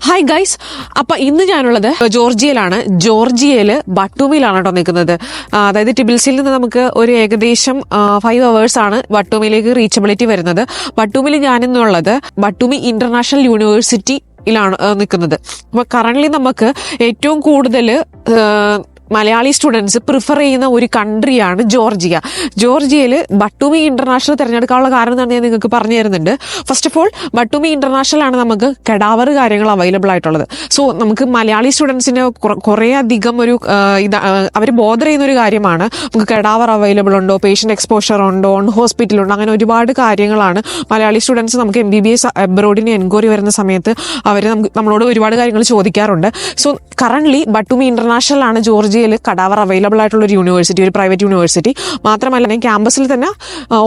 Hi guys, അപ്പൊ ഇന്ന് ഞാനുള്ളത് ജോർജിയയിൽ ബട്ടൂമിയിലാണ് കേട്ടോ നിൽക്കുന്നത്. അതായത് ടിബിൽസിൽ നിന്ന് നമുക്ക് ഒരു ഏകദേശം 5 hours ആണ് ബട്ടൂമിയിലേക്ക് റീച്ചബിലിറ്റി വരുന്നത്. ബട്ടൂമിൽ ഞാനിന്നുള്ളത് ബട്ടൂമി ഇന്റർനാഷണൽ യൂണിവേഴ്സിറ്റിയിലാണ് നിൽക്കുന്നത്. അപ്പൊ കറന്റ് നമുക്ക് ഏറ്റവും കൂടുതൽ മലയാളി സ്റ്റുഡൻസ് പ്രിഫർ ചെയ്യുന്ന ഒരു കൺട്രിയാണ് ജോർജിയയിൽ ബട്ടൂമി ഇന്റർനാഷണൽ തിരഞ്ഞെടുക്കാനുള്ള കാരണം തന്നെ ഞാൻ നിങ്ങൾക്ക് പറഞ്ഞു തരുന്നുണ്ട്. ഫസ്റ്റ് ഓഫ് ഓൾ, ബട്ടൂമി ഇന്റർനാഷണൽ ആണ് നമുക്ക് കഡാവർ കാര്യങ്ങൾ അവൈലബിൾ ആയിട്ടുള്ളത്. സോ നമുക്ക് മലയാളി സ്റ്റുഡൻസിന് കുറേ അധികം ഒരു അവർ ബോധർ ചെയ്യുന്ന ഒരു കാര്യമാണ്. നമുക്ക് കഡാവർ അവൈലബിൾ ഉണ്ടോ, പേഷ്യന്റ് എക്സ്പോഷർ ഉണ്ടോ, ഓൺ ഹോസ്പിറ്റൽ ഉണ്ടോ, അങ്ങനെ ഒരുപാട് കാര്യങ്ങളാണ് മലയാളി സ്റ്റുഡൻസ് നമുക്ക് MBBS അബ്രോഡിന് എൻക്വയറി വരുന്ന സമയത്ത് അവർ നമ്മളോട് ഒരുപാട് കാര്യങ്ങൾ ചോദിക്കാറുണ്ട്. സോ കറന്റ്ലി ബട്ടൂമി ഇന്റർനാഷണൽ ആണ് ജോർജിയയിൽ കഡാവർ അവൈലബിൾ ആയിട്ടുള്ള ഒരു യൂണിവേഴ്സിറ്റി, ഒരു പ്രൈവറ്റ് യൂണിവേഴ്സിറ്റി. മാത്രമല്ല ക്യാമ്പസിൽ തന്നെ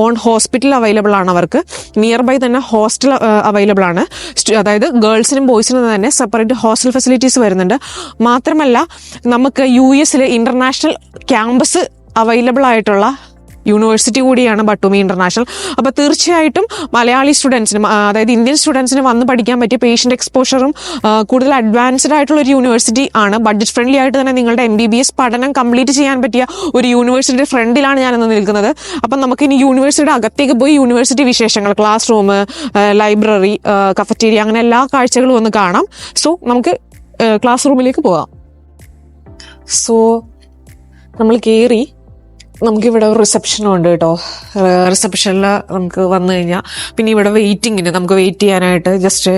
ഓൺ ഹോസ്പിറ്റൽ അവൈലബിൾ ആണ്. അവർക്ക് നിയർ ബൈ തന്നെ ഹോസ്റ്റൽ അവൈലബിൾ ആണ്. അതായത് ഗേൾസിനും ബോയ്സിനും തന്നെ സെപ്പറേറ്റ് ഹോസ്റ്റൽ ഫെസിലിറ്റീസ് വരുന്നുണ്ട്. മാത്രമല്ല നമുക്ക് US ഇന്റർനാഷണൽ ക്യാമ്പസ് അവൈലബിൾ ആയിട്ടുള്ള യൂണിവേഴ്സിറ്റി കൂടിയാണ് ബട്ടൂമി ഇന്റർനാഷണൽ. അപ്പോൾ തീർച്ചയായിട്ടും മലയാളി സ്റ്റുഡൻസിനും അതായത് ഇന്ത്യൻ സ്റ്റുഡൻസിന് വന്ന് പഠിക്കാൻ പറ്റിയ പേഷ്യന്റ് എക്സ്പോഷറും കൂടുതൽ അഡ്വാൻസ്ഡ് ആയിട്ടുള്ള ഒരു യൂണിവേഴ്സിറ്റി ആണ്. ബഡ്ജറ്റ് ഫ്രണ്ട്ലി ആയിട്ട് തന്നെ നിങ്ങളുടെ MBBS പഠനം കംപ്ലീറ്റ് ചെയ്യാൻ പറ്റിയ ഒരു യൂണിവേഴ്സിറ്റിയുടെ ഫ്രണ്ടിലാണ് ഞാനിന്ന് നിൽക്കുന്നത്. അപ്പം നമുക്ക് ഇനി യൂണിവേഴ്സിറ്റിയുടെ അകത്തേക്ക് പോയി യൂണിവേഴ്സിറ്റി വിശേഷങ്ങൾ, ക്ലാസ് റൂം, ലൈബ്രറി, കഫറ്റീരിയ, അങ്ങനെ എല്ലാ കാഴ്ചകളും ഒന്ന് കാണാം. സോ നമുക്ക് ക്ലാസ് റൂമിലേക്ക് പോകാം. സോ നമ്മൾ കയറി, നമുക്കിവിടെ ഒരു റിസപ്ഷനും ഉണ്ട് കേട്ടോ. റിസപ്ഷനിൽ നമുക്ക് വന്നു കഴിഞ്ഞാൽ പിന്നെ ഇവിടെ വെയിറ്റിങ്ങിന് നമുക്ക് വെയിറ്റ് ചെയ്യാനായിട്ട് ജസ്റ്റ്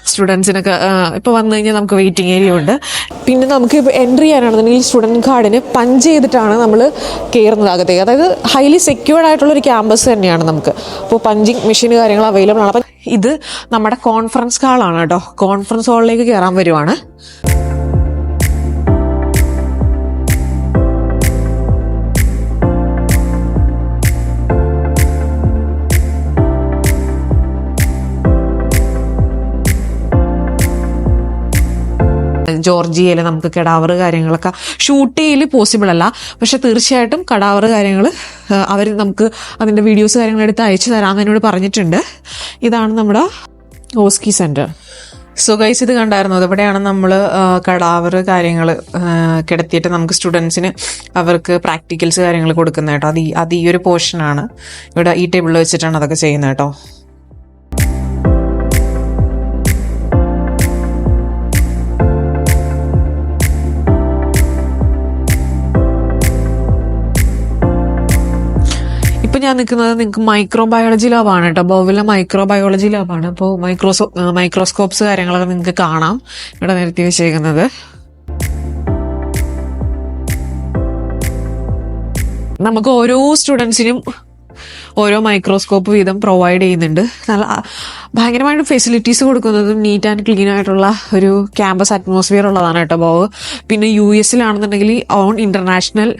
സ്റ്റുഡൻസിനൊക്കെ ഇപ്പോൾ വന്നു കഴിഞ്ഞാൽ നമുക്ക് വെയിറ്റിംഗ് ഏരിയ ഉണ്ട്. പിന്നെ നമുക്ക് ഇപ്പോൾ എൻട്രി ചെയ്യാനാണെന്നുണ്ടെങ്കിൽ സ്റ്റുഡൻറ് കാർഡിന് പഞ്ച് ചെയ്തിട്ടാണ് നമ്മൾ കയറുന്നത് അകത്തേക്ക്. അതായത് ഹൈലി സെക്യൂർഡ് ആയിട്ടുള്ളൊരു ക്യാമ്പസ് തന്നെയാണ് നമുക്ക്. അപ്പോൾ പഞ്ചിങ് മെഷീൻ കാര്യങ്ങൾ അവൈലബിൾ ആണ്. അപ്പം ഇത് നമ്മുടെ കോൺഫറൻസ് ഹാളാണ് കേട്ടോ. കോൺഫറൻസ് ഹാളിലേക്ക് കയറാൻ വരുവാണ്. ജോർജിയയിൽ നമുക്ക് കഡാവർ കാര്യങ്ങളൊക്കെ ഷൂട്ട് ചെയ്യൽ പോസിബിൾ അല്ല, പക്ഷെ തീർച്ചയായിട്ടും കഡാവർ കാര്യങ്ങൾ അവർ നമുക്ക് അതിൻ്റെ വീഡിയോസ് കാര്യങ്ങൾ എടുത്ത് അയച്ചു തരാമെന്ന് എന്നോട് പറഞ്ഞിട്ടുണ്ട്. ഇതാണ് നമ്മുടെ ഓസ്കി സെൻറ്റർ. സോ ഗൈസ്, ഇത് കണ്ടായിരുന്നു. ഇവിടെയാണ് നമ്മൾ കഡാവർ കാര്യങ്ങൾ കിടത്തിയിട്ട് നമുക്ക് സ്റ്റുഡൻസിന് അവർക്ക് പ്രാക്ടിക്കൽസ് കാര്യങ്ങൾ കൊടുക്കുന്നത് കേട്ടോ. അത് ഈ ഒരു പോർഷനാണ്. ഇവിടെ ഈ ടേബിളിൽ വെച്ചിട്ടാണ് അതൊക്കെ ചെയ്യുന്നത് കേട്ടോ. ഇപ്പം ഞാൻ നിൽക്കുന്നത് നിങ്ങൾക്ക് മൈക്രോബയോളജി ലാബാണ് കേട്ടോ. ബോവിലെ മൈക്രോബയോളജി ലാബാണ്. അപ്പോൾ മൈക്രോസ്കോപ്സ് കാര്യങ്ങളൊക്കെ നിങ്ങൾക്ക് കാണാം ഇവിടെ നിരത്തി വെച്ചേക്കുന്നത്. നമുക്ക് ഓരോ സ്റ്റുഡൻസിനും ഓരോ മൈക്രോസ്കോപ്പ് വീതം പ്രൊവൈഡ് ചെയ്യുന്നുണ്ട്. നല്ല ഭയങ്കരമായിട്ട് ഫെസിലിറ്റീസ് കൊടുക്കുന്നതും നീറ്റ് ആൻഡ് ക്ലീൻ ആയിട്ടുള്ള ഒരു ക്യാമ്പസ് അറ്റ്മോസ്ഫിയർ ഉള്ളതാണ് കേട്ടോ ബോവ്. പിന്നെ US ഓൺ ഇന്റർനാഷണൽ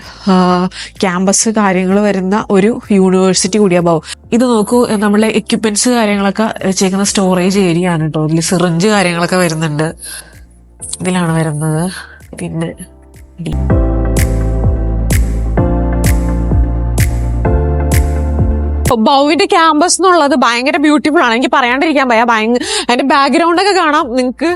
ക്യാമ്പസ് കാര്യങ്ങൾ വരുന്ന ഒരു യൂണിവേഴ്സിറ്റി കൂടിയാണ് ബോവ്. ഇത് നോക്കൂ, നമ്മളെ എക്യുപ്മെന്റ്സ് കാര്യങ്ങളൊക്കെ വെച്ചേക്കുന്ന സ്റ്റോറേജ് ഏരിയ ആണ് കേട്ടോ. ഇതിൽ സിറിഞ്ച് കാര്യങ്ങളൊക്കെ വരുന്നുണ്ട്, ഇതിലാണ് വരുന്നത്. പിന്നെ ബൗവിന്റെ ക്യാമ്പസ് എന്നുള്ളത് ഭയങ്കര ബ്യൂട്ടിഫുൾ ആണ്. എനിക്ക് പറയാണ്ടിരിക്കാൻ വയ്യ. അതിന്റെ ബാക്ക്ഗ്രൗണ്ട് ഒക്കെ കാണാം നിങ്ങൾക്ക്.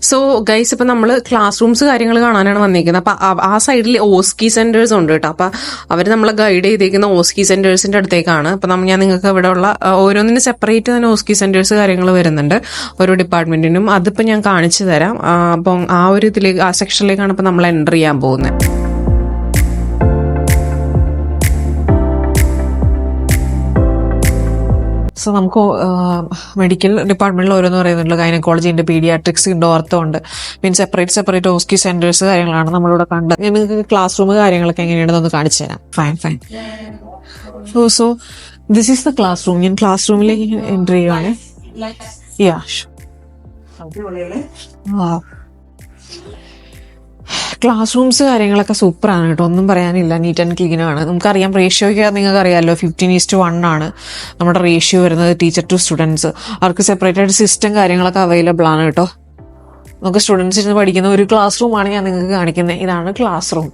സോ ഗൈസ്, ഇപ്പം നമ്മൾ ക്ലാസ് റൂംസ് കാര്യങ്ങൾ കാണാനാണ് വന്നിരിക്കുന്നത്. അപ്പം ആ സൈഡിൽ ഓസ്കി സെന്റേഴ്സ് ഉണ്ട് കേട്ടോ. അപ്പം അവർ നമ്മളെ ഗൈഡ് ചെയ്തേക്കുന്ന ഓസ്കി സെന്റേഴ്സിന്റെ അടുത്തേക്കാണ്. അപ്പം ഞാൻ നിങ്ങൾക്ക് ഇവിടെ ഉള്ള ഓരോന്നിനും സെപ്പറേറ്റ് തന്നെ ഓസ്കി സെന്റേഴ്സ് കാര്യങ്ങൾ വരുന്നുണ്ട് ഓരോ ഡിപ്പാർട്ട്മെന്റിനും. അതിപ്പോൾ ഞാൻ കാണിച്ചു തരാം. അപ്പം ആ ഒരു ഇതിലേക്ക്, ആ സെക്ഷനിലേക്കാണ് ഇപ്പം നമ്മൾ എൻ്റർ ചെയ്യാൻ പോകുന്നത്. സോ നമുക്ക് മെഡിക്കൽ ഡിപ്പാർട്ട്മെന്റിൽ ഓരോന്ന് പറയുന്നുണ്ട്. ഗൈനക്കോളജി ഉണ്ട്, പീഡിയാട്രിക്സ് ഉണ്ട്, ഓർത്തോ ഉണ്ട്. മീൻസ് സെപ്പറേറ്റ് ഓസ്കി സെന്റേഴ്സ് കാര്യങ്ങളാണ് നമ്മളിവിടെ കണ്ടത്. ഞാൻ നിങ്ങൾക്ക് ക്ലാസ് റൂം കാര്യങ്ങളൊക്കെ എങ്ങനെയാണെന്ന് കാണിച്ചു തരാം. Fine. So this is the class room. ഞാൻ ക്ലാസ് റൂമിലേക്ക് എൻ്റർ ചെയ്യുവാണ്. ക്ലാസ് റൂംസ് കാര്യങ്ങളൊക്കെ സൂപ്പറാണ് കേട്ടോ, ഒന്നും പറയാനില്ല. നീറ്റ് ആൻഡ് ക്ലീൻ ആണ്. നമുക്കറിയാം റേഷ്യോയ്ക്ക് നിങ്ങൾക്ക് അറിയാമല്ലോ, 15:1 ആണ് നമ്മുടെ റേഷ്യോ വരുന്നത് ടീച്ചർ ടു സ്റ്റുഡൻസ്. അവർക്ക് സെപ്പറേറ്റ് ആയിട്ട് സിസ്റ്റം കാര്യങ്ങളൊക്കെ അവൈലബിൾ ആണ് കേട്ടോ. നമുക്ക് സ്റ്റുഡൻസ് ഇരുന്ന് പഠിക്കുന്ന ഒരു ക്ലാസ് റൂമാണ് ഞാൻ നിങ്ങൾക്ക് കാണിക്കുന്നത്. ഇതാണ് ക്ലാസ് റൂം.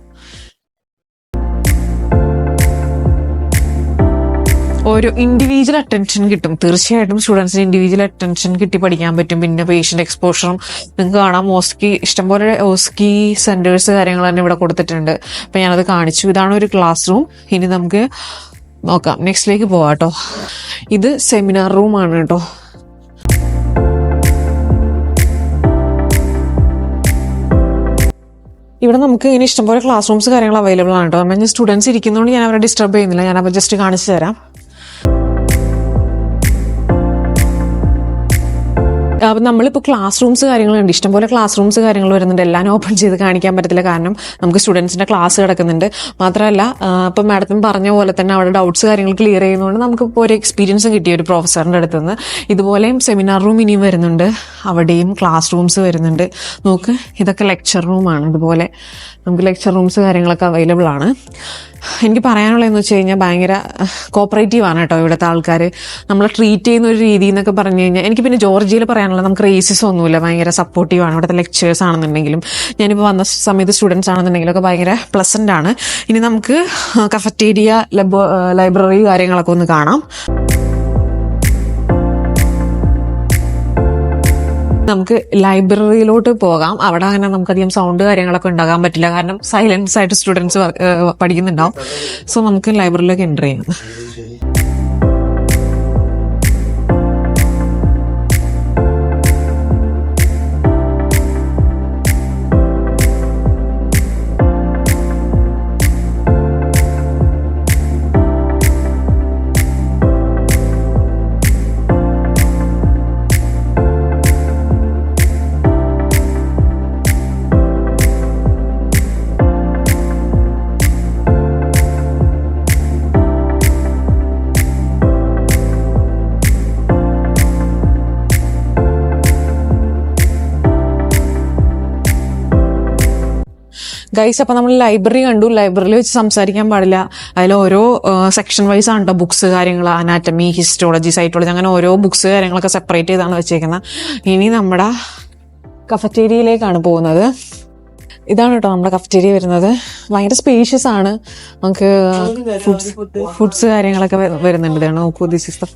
ഒരു ഇൻഡിവിജ്വൽ അറ്റൻഷൻ കിട്ടും. തീർച്ചയായിട്ടും സ്റ്റുഡൻസിന് ഇൻഡിവിജ്വൽ അറ്റൻഷൻ കിട്ടി പഠിക്കാൻ പറ്റും. പിന്നെ പേഷ്യന്റ് എക്സ്പോഷറും നിങ്ങൾക്ക് കാണാം. ഇഷ്ടംപോലെ ഓസ്കി സെന്റേഴ്സ് കാര്യങ്ങൾ തന്നെ ഇവിടെ കൊടുത്തിട്ടുണ്ട്. അപ്പം ഞാനത് കാണിച്ചു. ഇതാണ് ഒരു ക്ലാസ് റൂം. ഇനി നമുക്ക് നോക്കാം, നെക്സ്റ്റിലേക്ക് പോവാം കേട്ടോ. ഇത് സെമിനാർ റൂമാണ് കേട്ടോ. ഇവിടെ നമുക്ക് ഇങ്ങനെ ഇഷ്ടംപോലെ ക്ലാസ് റൂംസ് കാര്യങ്ങൾ അവൈലബിൾ ആണ് കേട്ടോ. നമ്മൾ സ്റ്റുഡൻസ് ഇരിക്കുന്നതുകൊണ്ട് ഞാൻ അവരെ ഡിസ്റ്റർബ് ചെയ്യുന്നില്ല. ഞാൻ അപ്പോൾ ജസ്റ്റ് കാണിച്ചു തരാം. അപ്പം നമ്മളിപ്പോൾ ക്ലാസ് റൂംസ് കാര്യങ്ങളുണ്ട്, ഇഷ്ടംപോലെ ക്ലാസ് റൂംസ് കാര്യങ്ങൾ വരുന്നുണ്ട്. എല്ലാം ഓപ്പൺ ചെയ്ത് കാണിക്കാൻ പറ്റത്തില്ല, കാരണം നമുക്ക് സ്റ്റുഡൻസിൻ്റെ ക്ലാസ് കിടക്കുന്നുണ്ട്. മാത്രമല്ല ഇപ്പം മാഡത്തിന് പറഞ്ഞ പോലെ തന്നെ അവിടെ ഡൗട്ട്സ് കാര്യങ്ങൾ ക്ലിയർ ചെയ്യുന്നതുകൊണ്ട് നമുക്ക് ഇപ്പോൾ ഒരു എക്സ്പീരിയൻസ് കിട്ടിയ ഒരു പ്രൊഫസറിൻ്റെ അടുത്ത് നിന്ന്. ഇതുപോലെയും സെമിനാർ റൂം ഇനിയും വരുന്നുണ്ട്, അവിടെയും ക്ലാസ് റൂംസ് വരുന്നുണ്ട്. നോക്ക്, ഇതൊക്കെ ലെക്ചർ റൂമാണ്. ഇതുപോലെ നമുക്ക് ലെക്ചർ റൂംസ് കാര്യങ്ങളൊക്കെ അവൈലബിൾ ആണ്. എനിക്ക് പറയാനുള്ളതെന്ന് വെച്ച് കഴിഞ്ഞാൽ ഭയങ്കര കോപ്പറേറ്റീവ് ആണ് കേട്ടോ ഇവിടുത്തെ ആൾക്കാർ. നമ്മളെ ട്രീറ്റ് ചെയ്യുന്ന ഒരു രീതി എന്നൊക്കെ പറഞ്ഞു കഴിഞ്ഞാൽ, എനിക്ക് പിന്നെ ജോർജിയയിൽ പറയാനുള്ളത് നമുക്ക് റേസിസം ഒന്നുമില്ല, ഭയങ്കര സപ്പോർട്ടീവാണ്. ഇവിടുത്തെ ലെക്ചേഴ്സ് ആണെന്നുണ്ടെങ്കിലും ഞാനിപ്പോൾ വന്ന സമയത്ത് സ്റ്റുഡൻസ് ആണെന്നുണ്ടെങ്കിലും ഒക്കെ ഭയങ്കര പ്ലസൻ്റ് ആണ്. ഇനി നമുക്ക് കഫറ്റേരിയ, ലൈബ്രറി കാര്യങ്ങളൊക്കെ ഒന്ന് കാണാം. നമുക്ക് ലൈബ്രറിയിലോട്ട് പോകാം. അവിടെ അങ്ങനെ നമുക്കധികം സൗണ്ട് കാര്യങ്ങളൊക്കെ ഉണ്ടാകാൻ പറ്റില്ല, കാരണം സൈലൻസ് ആയിട്ട് സ്റ്റുഡൻസ് പഠിക്കുന്നുണ്ടാവും. സോ നമുക്ക് ലൈബ്രറിയിലേക്ക് എൻ്റർ ചെയ്യാം. ഗൈസ്, അപ്പം നമ്മൾ ലൈബ്രറി കണ്ടു. ലൈബ്രറിയിൽ വെച്ച് സംസാരിക്കാൻ പാടില്ല. അതിൽ ഓരോ സെക്ഷൻ വൈസ് ആണ് കേട്ടോ ബുക്സ് കാര്യങ്ങൾ, അനാറ്റമി, ഹിസ്റ്റോളജി, സൈറ്റോളജി, അങ്ങനെ ഓരോ ബുക്സ് കാര്യങ്ങളൊക്കെ സെപ്പറേറ്റ് ചെയ്താണ് വെച്ചേക്കുന്നത്. ഇനി നമ്മുടെ കഫറ്റേരിയയിലേക്കാണ് പോകുന്നത്. ഇതാണ് കേട്ടോ നമ്മുടെ കഫറ്റേരിയ വരുന്നത്. ഭയങ്കര സ്പേഷ്യസ് ആണ്. നമുക്ക് ഫുഡ്സ് കാര്യങ്ങളൊക്കെ വരുന്നുണ്ട്. ഇതാണ് നോക്കൂ, ദിസ് ഇസ് ദ